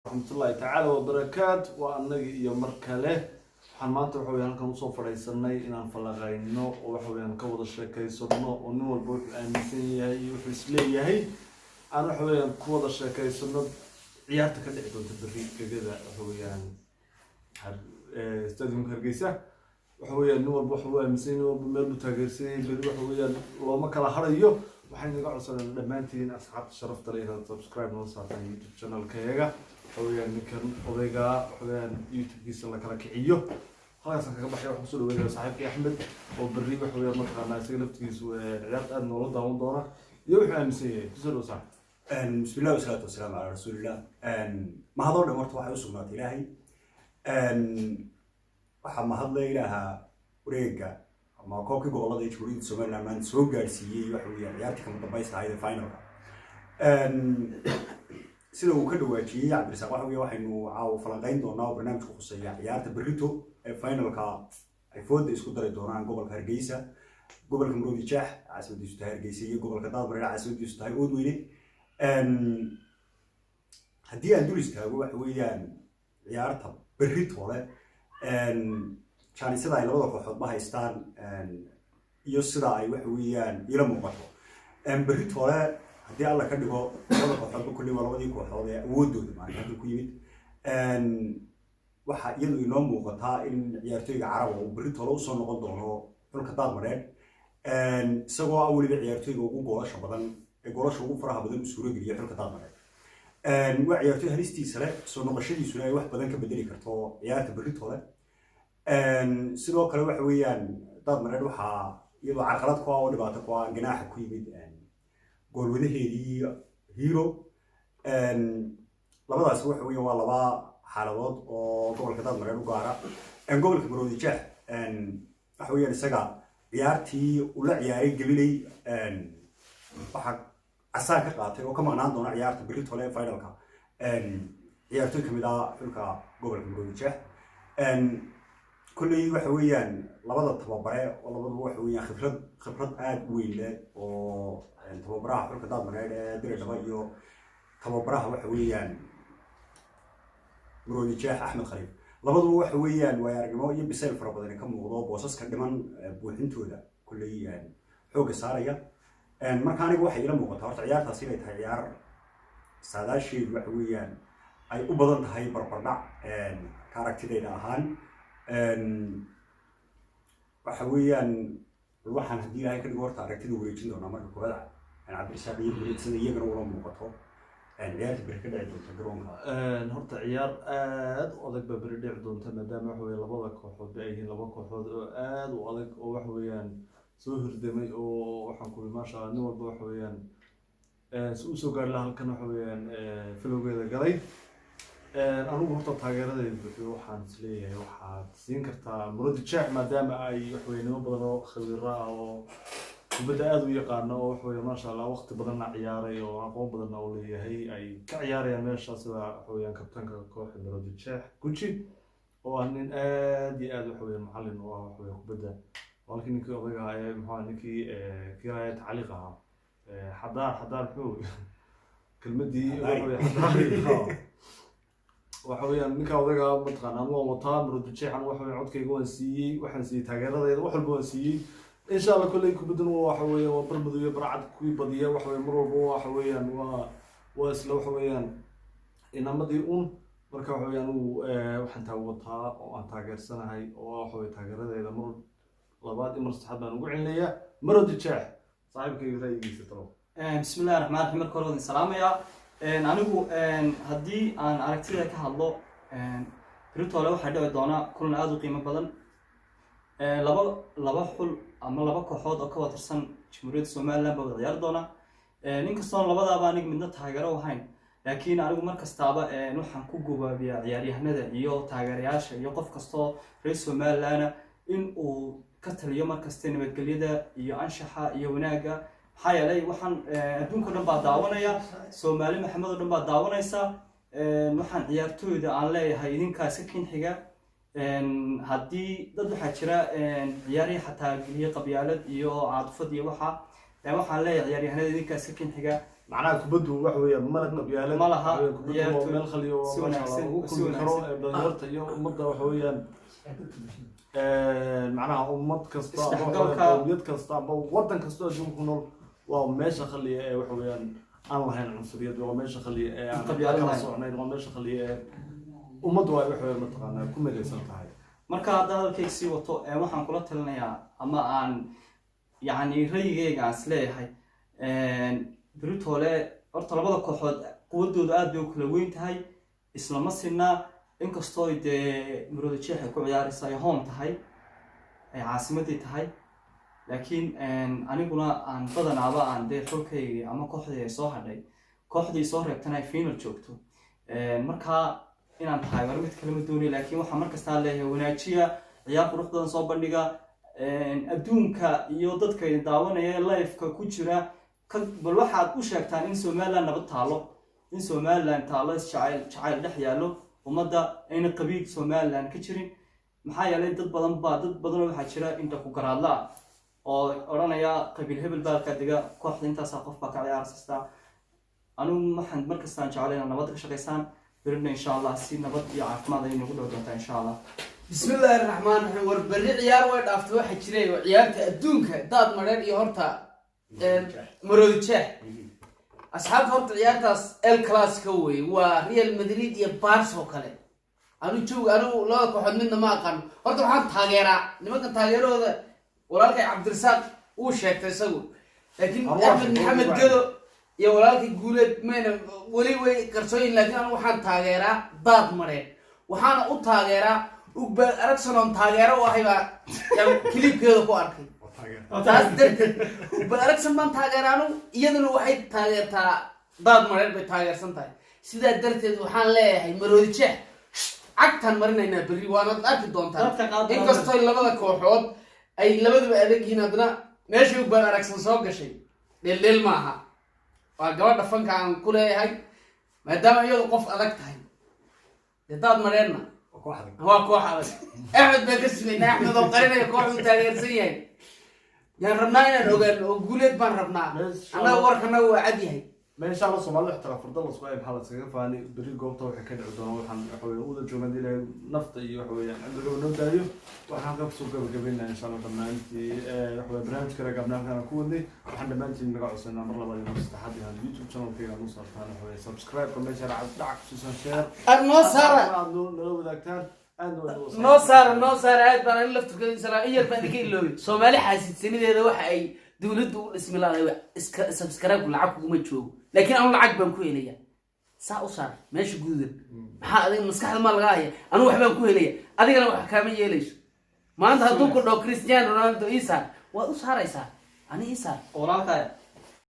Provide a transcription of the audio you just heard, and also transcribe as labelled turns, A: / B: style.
A: ورحمة الله تعالى وبركاته وأنجي يوم مركله waxaan maanta waxa weeyaan halkan usoo fadhiisanay inaan falaqayno oo waxa weeyaan ka wada sheekaysano oo nin walba wuxuu aaminsan yahay iyo wuxuu isleeyahay aan waxa weeyaan ku wada sheekaysano ciyaarta ka dhici doonta berri gegada waxa weeyaan stadiumka Hargeysa waxa weeyaan nin walba wuxuu aaminsan yahay oo meel uu taageersan yahay berri waxa weeyaan looma kala harayo waxaan naga codsanay dhamaantiin asxaabta sharafta leh inaad subscribe noo saartaan YouTube channel-kayga ويان كان أوديجا ويان يوتيوب يسلا كلا كعيو خلاص أنا كبحي واحد مسؤول ويان صاحبي أحمد وبري ويان مطلع ناس قلبت يس وعيات أن ولد عون دورة يروح أمسية تسألوا صح
B: بسم الله والصلاة والسلام على رسول الله ما هذا اللي مرت واحد يوصل نات إلهي ما هذا إلها وريجا ما كوكي قولة ذي تقولين سمعنا من سوق جالسية وحويان عياتك مطبيس هاي الفاينل sida uu ka dhawaajiyay Cabdirasaaq waxa weeye waxaynu caaw falanqayn doonaa barnaamijka khuseeya ciyaarta berrito ee finalka ay fooda isku dari doonaan gobolka Hargeysa gobolka Maroodi Jeex caasimadiisu tahay Hargeysa iyo gobolka Daadmareer caasimadiisu tahay Oodweyne haddii aan dul istaago waxa weeyaan ciyaarta berrito le jaanisada ay labada kooxood ma haystaan iyo sida ay waxa weeyaan ila muuqato berrito le haddii alla ka dhigo labada kooxood kulli waa labadii kooxood ee awoodooda maanta ku yimid waxa iyadu inoo muuqataa in ciyaartoyga Carab uu berrito la soo noqon doono xulka Daadmareer isagoo awliga ciyaartoyga ugu goolasha badan ee goolasha ugu faraha badan suuro geliya xulka Daadmareer waa ciyaartoy halistiisa leh soo noqoshadiisuna ay wax badan ka bedeli karto ciyaarta berrito le sidoo kale waxa weeyaan Daadmareer waxa iyadoo carqalad ku ah oo dhibaato ku ah ganaaxa ku yimid gool wadaheedii hero labadaas waxa weeye waa laba xaaladood oo gobolka Daadmareer u gaara gobolka Maroodi Jeex waxa weeye isaga ciyaartii uu la ciyaaray gabilay waxa asaan ka qaatay oo ka maqnaan doona ciyaarta berrito le finalka ciyaartoy kamid ah xulka gobolka Maroodi Jeex kulli waxa weeyaan labada tababare oo labadu waxa weeyaan khibrad aad u weyn leh oo tababaraha xulka Daadmareer ee Diradaba iyo tababaraha waxa weeyaan Maroodi Jeex Axmed Khaliif labadu waxa weeyaan way aragnimo iyo bisayl fara badan ka muuqdo boosaska dhiman buuxintooda kulli xoog saaraya marka anigu waxa ila muuqata horta ciyaartaasi inay tahay ciyaar saadaasheedu waxa weeyaan ay u badan tahay barbardhac kaaragtidayda ahaan waxa weeyaan waxaan haddii ilaahay ka dhigo horta aragtida wareejin doonaa marka kooxda Cabdirasaaq iyo sida iyagana ula muuqato ciyaarta berri ka dhici doonta garoonka
A: horta ciyaar aad u adag baa berri dhici doonta maadaama waxa weeye labada kooxood ay yihiin laba kooxood oo aad u adag oo waxa weeyaan soo hirdamay oo waxaan ku maasha Allah nin walba waxa weeyaan soo soo gaar la halkan waxa weeyaan filowgeeda galay anigu horta taageeradeedu wuxuu waxaan isleeyahay waxaad siin kartaa Maroodi Jeex maadaama ay wax weynimo badan oo khabiira ah oo kubadda aad u yaqaan oo wax weeye maasha Allah waqti badan ciyaaray oo aqoon badan oo leeyahay ay ka ciyaarayaan meesha sida wax weeyaan kabtanka kooxda Maroodi Jeex Gucci oo nin aad iyo aad wax weeye macallin oo wax weeye kubadda walkii ninkii odaga ahaa maxaa ninkii kiiraaya tacliiq ah xadaar xuu kelmadii wax weeye xadaar waxa weeyaan ninka odaga matqaan ama wataa Maroodi Jeex aan wax weeye codkayga waan siiyay waxaan siiyay taageeradeeda wax walba waan siiyay إن شاء الله كل يكون بدون وحويان وبرمدو يبرعد كوي بديه وحويان مرور وحويان واسلو وحويان إنما ديون مركب وحويان وحنت وطها وأن تاجر سنة هاي وحوي تاجر هذا إذا مر لبعض مرستحب أن نقول عليا مرد الشاح صاحب كي يريد يسترو
C: بسم الله الرحمن الرحيم كلهم السلام يا أنا هو هدي أنا أركتي لك هالله بريتو لو حدا دونا كلنا أذو قيمة بدل laba xul ama laba kooxood oo ka watarsan Jamhuuriyadda Soomaaliland baa wada ciyaar doona ninkastoo labadaaba aniga midna taageero ahayn laakiin anigu markastaaba waxaan ku gubaabiyaa ciyaaryahanada iyo taageerayaasha iyo qof kasto reer Soomaaliland in uu ka taliyo markasta nabadgelyada iyo anshaxa iyo wanaaga maxaa yeelay waxaan adduunka dhan baa daawanaya Soomaali maxamed oo dhan baa daawanaysa waxaan ciyaartooyda aan leeyahay idinkaas ka kin xiga haddii dad waxaa jira ciyaari xataa geliya qabyaalad iyo caadfad iyo waxa waxaan leeyahay ciyaaryahanada idinkaas ka kinxiga
A: macnaha kubaddu waxa weeyaan mana qabyaalad
C: Ma laha.
A: kubaddu waa meel khaliya oo
C: Si
A: masha Allah
C: wanaagsan,
A: lagu
C: si
A: kulmi karo
C: wanaagsan.
A: dhalinyarta iyo ummadda waxa weeyaan macnaha ummad kasta
C: Isdhexgalka.
A: qowmiyad kasta amba waddan kasta oo adduunka ku nool waa meesha khaliya ee waxa weeyaan aan lahayn cunsuriyad waa meesha khaliya ee aan
C: Qabyaalad
A: kala
C: lahayn.
A: socnayn waa meesha khaliya ee ummaddu waa waxa weeyaan mataqaanaa ku midaysan tahay
C: marka hadda hadalkayga sii wato waxaan kula talinayaa ama aan yacni rayigayga aan isleeyahay britole horta labada kooxood quwadooda aad bay u kala weyn tahay islama sinna inkastoo dee Maroodi Jeex ay ku ciyaaraysa ay home tahay ay caasimadii tahay laakiin aniguna aan badanaaba aan dee xulkaygii ama kooxdii soo hadhay kooxdii soo reebtana ay final joogto marka inaan taageero mid kale ma doonayo laakiin waxaan markastaa leeyahay wanaajiya ciyaar qurux badan soo bandhiga adduunka iyo dadka daawanaya live-ka ku jira bal waxaad u sheegtaan in Somaliland nabad taalo in Somaliland taalo jacayl dhex yaalo ummadda ayna qabiil Somaliland ka jirin maxaa yeelay dad badan waxaa jira inta ku garaadla oo oranaya qabiil hebel baa ka diga kooxda intaas qof baa ka ciyaaraysta anigu waxaan markastaan jecelahay inaad nabad ka shaqeysaan برنا إن شاء الله سين نبض يعرف ماذا ينقول له إن شاء الله.
D: بسم الله الرحمن الرحيم وربري عيار واحد أفتوى حجري وعيار تأدونك داد مرر يهرتا مرود شح أصحاب هرت عيار تاس الكلاسيكوي وريال مدريد يبارس وكله أنا لا كحد منا ما كان هرت واحد تاجرا لما كان تاجره هذا ولكن عبد الرزاق وشيك تسوي لكن أحمد محمد قالوا يا ولكن قولت من ولي كرسوين لكن أنا وحنا تاجرا داد مرر وحنا أو تاجرا وبل أركسون تاجرا وهيبا يعني كليب كده كواركي وبل أركسون من تاجرانو يدنا واحد تاجرتا داد مرر بتاجر سنتاي سيدا درت وحنا لا هي مروديشه عكتان مرنا هنا بري وانا أكيد دونتا إن كستوي لبلا كوحود أي لبلا بأدق هنا دنا ماشي وبل أركسون سوق شيء لليل معها وقبل دفن كان كله هاي ما دام يوقف أدق هاي داد مرنا هو كوحة بس أحمد بكسلنا أحمد وقرينا يكوحوا تغيير سيئين يعني ربنا نقول وقولت بان ربنا أنا وركنا وعدي هاي
A: ما إن شاء الله صومالي احترف فرد الله سواء بحالة سكين فاني بريد قوبته وحكين عدونا وحن حوي أودا جوغان دي لها نفط إيو حوي يعني عندو لو نبدأيو وحن قبسو قبلنا إن شاء الله برنامجي حوي برنامج كرا قبلنا كنا كودي وحن دمانتي نقع عسلنا مرة الله يمستحدي هذا اليوتيوب channel كيغا نوصل فانا حوي سبسكرايب كمان شارع دعك سوسان شير
D: النصارى
A: نلو ذاكتان
D: النصارى هاد بان اللي لفتو كده سلام إيا البان كي اللوي صومالي حاسد سنة ده waxa ay dawladdu ismi lahayd subscribe lacag kuma joogo laakiin aan lacag baan ku helaya saa u saar meesha guudan maxaa adiga maskaxda ma laga haya anu wax baan ku helaya adigana wax kaama yeelayso maanta hadduu ku dhaw Cristiano Ronaldo isa waa u saaraysaa ani isa
C: walaalkay